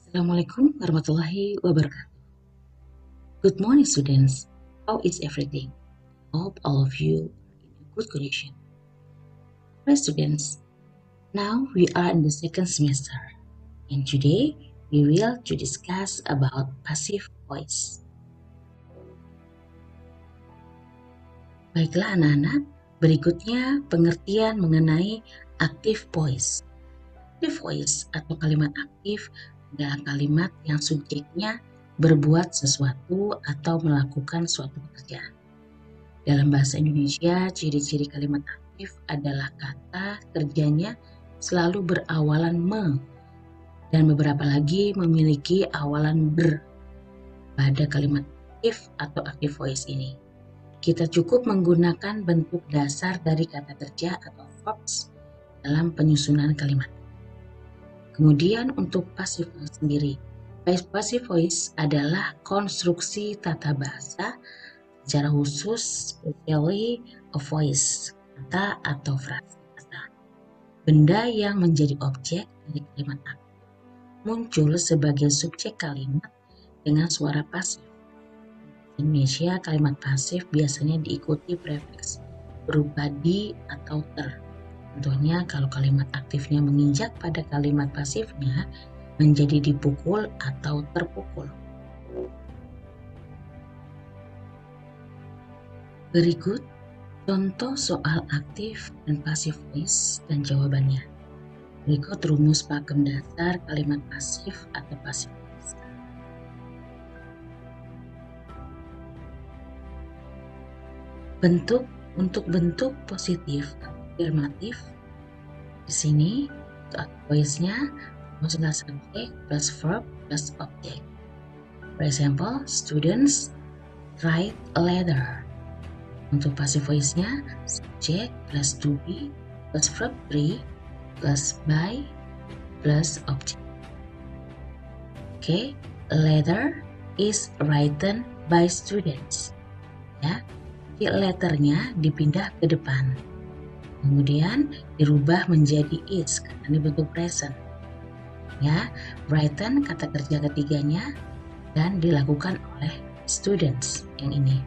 Assalamualaikum warahmatullahi wabarakatuh. Good morning, students. How is everything? Hope all of you are in a good condition. Right, students. Now we are in the second semester, and today we will to discuss about passive voice. Baiklah anak-anak, berikutnya pengertian mengenai active voice. Active voice atau kalimat aktif adalah kalimat yang subjeknya berbuat sesuatu atau melakukan suatu pekerjaan. Dalam bahasa Indonesia, ciri-ciri kalimat aktif adalah kata kerjanya selalu berawalan me dan beberapa lagi memiliki awalan ber pada kalimat aktif atau active voice ini. Kita cukup menggunakan bentuk dasar dari kata kerja atau verbs dalam penyusunan kalimat. Kemudian untuk passive voice sendiri. Passive voice adalah konstruksi tata bahasa secara khusus, especially a voice, kata atau frasa kata. Benda yang menjadi objek dari kalimat aktif muncul sebagai subjek kalimat dengan suara pasif. Di Indonesia, kalimat pasif biasanya diikuti prefix berupa di atau ter. Contohnya kalau kalimat aktifnya menginjak pada kalimat pasifnya menjadi dipukul atau terpukul. Berikut contoh soal aktif dan passive voice dan jawabannya. Berikut rumus pakem dasar kalimat pasif atau passive voice. Untuk bentuk positif afirmatif di sini voice-nya maksudnya subjek plus verb plus object. For example, students write a letter. Untuk passive voice-nya subject plus to be plus verb 3 plus by plus object. Okay, a letter is written by students. Ya, jadi letternya dipindah ke depan. Kemudian dirubah menjadi is karena ini bentuk present. Ya, written kata kerja ketiganya dan dilakukan oleh students yang ini.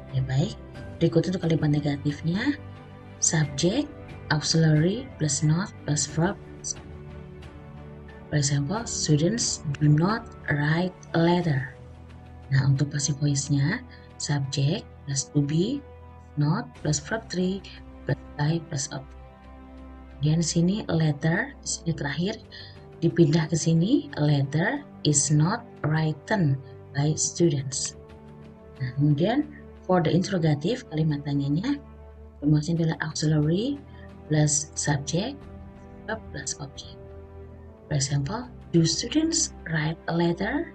Ya, baik, berikut untuk kalimat negatifnya subject, auxiliary plus not plus verb. For example, students do not write a letter. Nah, untuk passive voice-nya subject plus to be, not plus verb 3 plus by plus object. Kemudian di sini letter, di sini terakhir dipindah ke sini, a letter is not written by students. Nah, kemudian for the interrogative, kalimat tanyanya rumusnya adalah auxiliary plus subject plus object. For example, do students write a letter?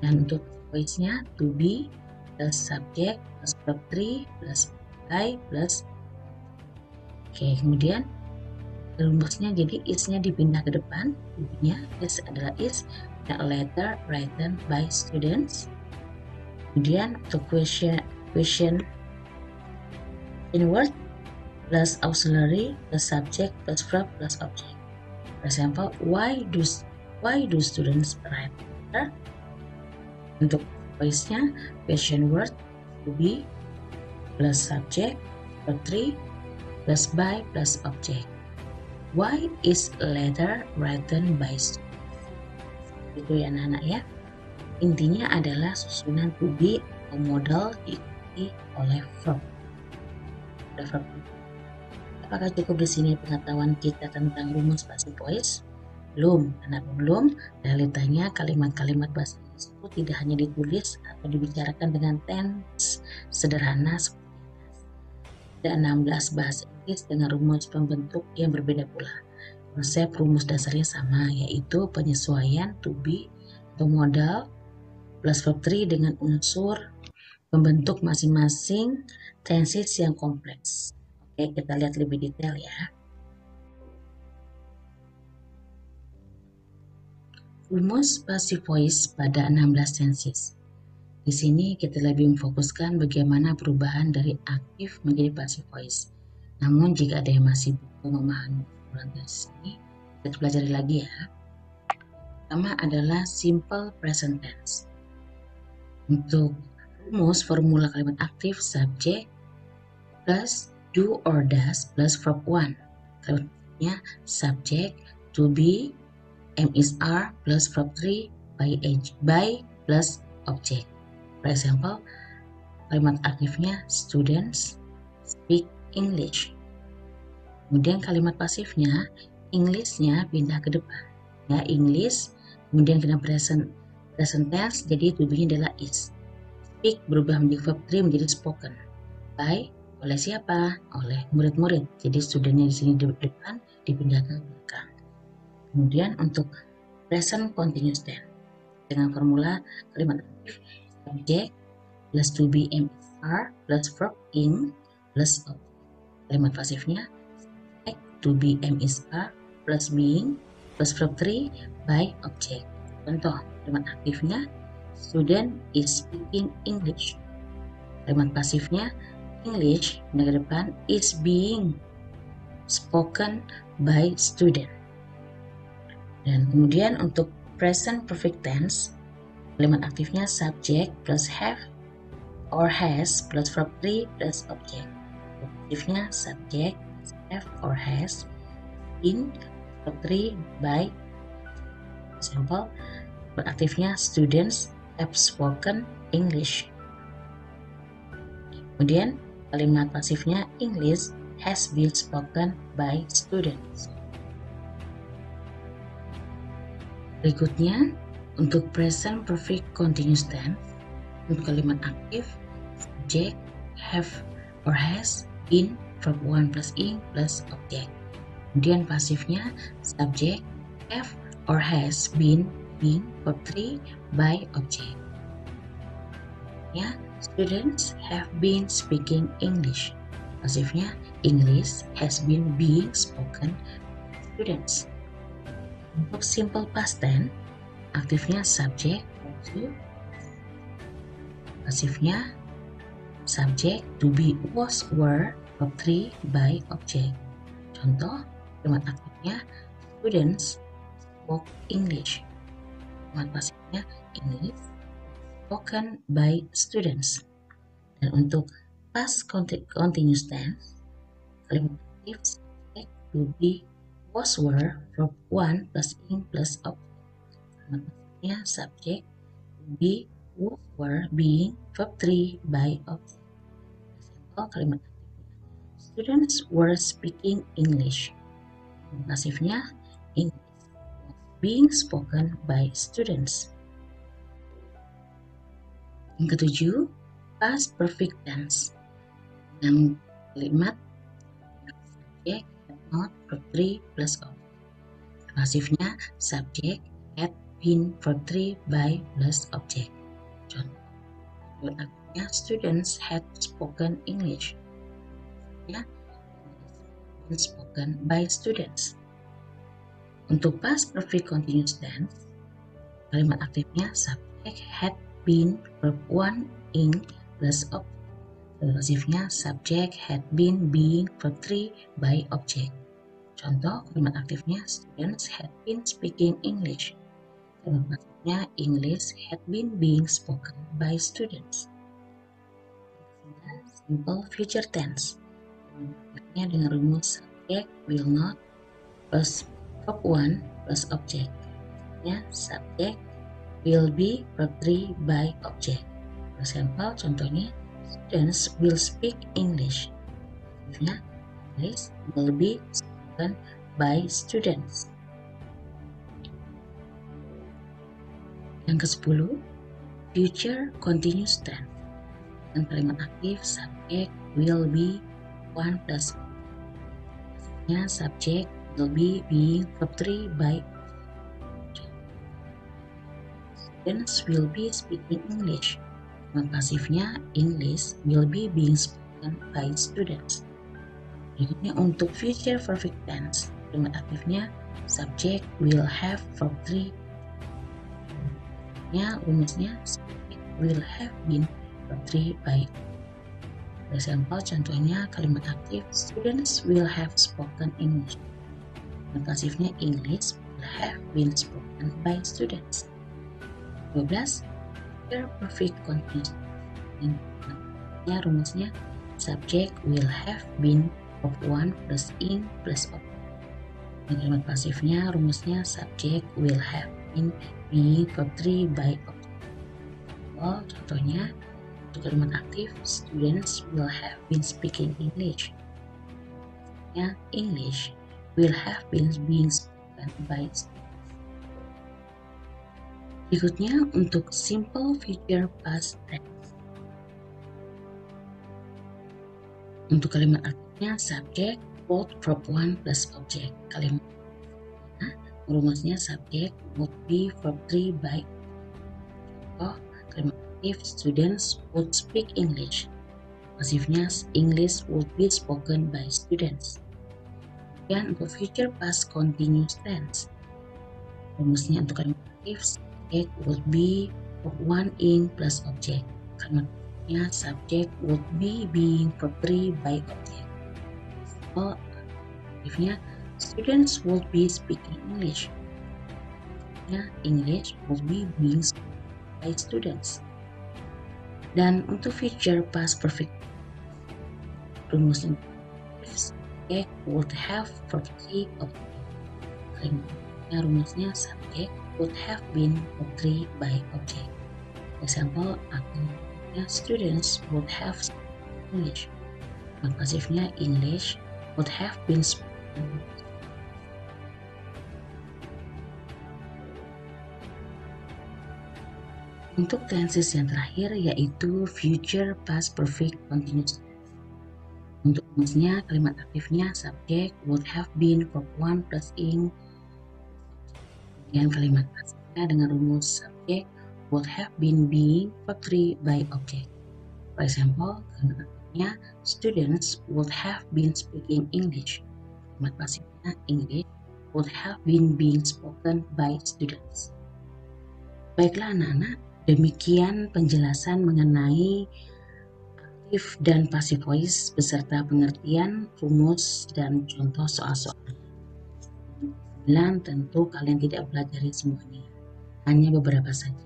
Dan untuk voice-nya to be plus subject plus verb 3 plus by plus. Oke, kemudian rumusnya jadi is-nya dipindah ke depan, to-nya is adalah is, a letter written by students. Kemudian untuk question in word plus auxiliary plus subject plus verb plus object. For example, why do students write letter? Untuk voice-nya question word to be plus subject verb 3 plus by plus object. Why is letter written by students? Itu ya anak-anak ya. Intinya adalah susunan to be atau modal diikuti oleh verb. Apakah cukup di sini pengetahuan kita tentang rumus passive voice? Belum, karena belum. Realitanya kalimat-kalimat bahasa Inggris itu tidak hanya ditulis atau dibicarakan dengan tense sederhana seperti ada 16 bahasa Inggris dengan rumus pembentuk yang berbeda pula. Konsep rumus dasarnya sama, yaitu penyesuaian to be atau modal plus verb 3 dengan unsur pembentuk masing-masing tenses yang kompleks. Oke, kita lihat lebih detail ya. Rumus passive voice pada 16 tenses. Di sini kita lebih memfokuskan bagaimana perubahan dari aktif menjadi passive voice. Namun jika ada yang masih butuh memahami tenses ini, kita pelajari lagi ya. pertama adalah simple present tense. Untuk rumus formula kalimat aktif subject plus do or does plus verb 1. Kalimatnya subject to be, am is are plus verb 3 by plus object. For example, kalimat aktifnya students speak English. Kemudian kalimat pasifnya English-nya pindah ke depan. Ya, English, kemudian kena present tense, jadi to be-nya adalah is. Speak berubah menjadi verb 3 menjadi spoken. By, oleh siapa? Oleh murid-murid. Jadi studentnya di sini di depan, dipindah ke belakang. Kemudian untuk present continuous tense dengan formula kalimat aktif subject plus to be, am, is, are plus verb in plus object. Kalimat pasifnya subject to be, am, is, are plus being plus verb 3 by object. Contoh kalimat aktifnya student is speaking English. Kalimat pasifnya English di depan is being spoken by student. Dan kemudian untuk present perfect tense, kalimat aktifnya subject plus have or has plus verb 3 plus object. Aktifnya subject plus have or has in verb 3 by. Example, aktifnya students have spoken English. Kemudian kalimat pasifnya English has been spoken by students. Berikutnya, untuk present perfect continuous tense, untuk kalimat aktif subject have or has been verb 1 plus in plus object. Kemudian pasifnya subject have or has been being verb 3 by object. Ya, students have been speaking English. Pasifnya English has been being spoken by students. Untuk simple past tense, aktifnya subject to, pasifnya subject to be, was, were verb 3 by object. Contoh kalimat aktifnya students spoke English. Kalimat pasifnya English spoken by students. Dan untuk past continuous tense, kalimat aktif subject to be, was, were verb 1 plus in plus object. Kalimat pasifnya subject to be, was, were, being verb 3 by object. Example, kalimat aktifnya students were speaking English. Pasifnya English being spoken by students. Yang ketujuh, past perfect tense. Yang kalimat subject had not verb 3 plus object. Pasifnya subject had been verb 3 by plus object. Contoh, artinya students had spoken English. Ya, been spoken by students. Untuk past perfect continuous tense, kalimat aktifnya subject had been verb 1 in plus object. Pasifnya subject had been being verb 3 by object. Contoh kalimat aktifnya students had been speaking English. Kalimat pasifnya English had been being spoken by students. Simple future tense. Kalimat dengan rumus subject will not plus verb 1 plus object. Ya, subject will be verb 3 by object. For example, contohnya students will speak English. Ya, English will be spoken by students. Yang ke-10, future continuous tense. Dan kalimat aktif subject will be 1 plus. Ya, subject will be being verb 3 by students will be speaking English. Pasifnya English will be being spoken by students. Berikutnya untuk future perfect tense, kalimat aktifnya subject will have verb 3. Ya, rumusnya subject will have been verb 3 by. For example, contohnya kalimat aktif students will have spoken English. Pasifnya English will have been spoken by students. 12. Future perfect continuous. Ini rumusnya subject will have been verb 1 plus ing plus object. Kalimat pasifnya rumusnya subject will have been being verb 3 by object. Contohnya untuk kalimat aktif, students will have been speaking English. English will have been being spoken by students. Berikutnya untuk simple future past tense. Untuk kalimat aktifnya subject both verb 1 plus object. Kalimat rumusnya subject would be verb 3 by. Kalimat aktif students would speak English. Pasifnya English would be spoken by students. Dan untuk future past continuous tense, rumusnya untuk kalimat aktif subject would be verb 1 ing plus object. Kalimat aktifnya subject would be being verb 3 by object. Aktifnya students would be speaking English. English would be being spoken by students. Dan untuk future past perfect, rumusnya subject would have verb 3 object. Rumusnya subject would have been verb 3 by object. Example, students would have spoken English. Pasifnya English would have been spoken. Untuk tenses yang terakhir yaitu future past perfect continuous. Untuk rumusnya kalimat aktifnya subject would have been verb 1 plus ing. Dan kalimat pasifnya dengan rumus subject would have been being verb 3 by object. For example, kalimat aktifnya students would have been speaking English. Kalimat pasifnya English would have been being spoken by students. Baiklah anak-anak, demikian penjelasan mengenai aktif dan passive voice beserta pengertian, rumus, dan contoh soal-soal. Tentu kalian tidak pelajari semuanya, hanya beberapa saja,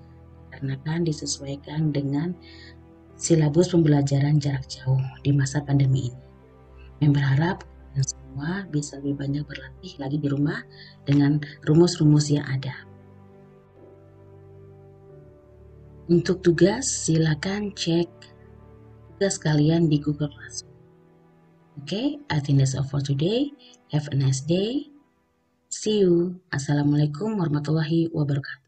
karena kan disesuaikan dengan silabus pembelajaran jarak jauh di masa pandemi ini. Yang berharap kalian semua bisa lebih banyak berlatih lagi di rumah dengan rumus-rumus yang ada. Untuk tugas, silakan cek tugas kalian di Google Classroom. Okay, I think that's all for today. Have a nice day. See you. Assalamualaikum warahmatullahi wabarakatuh.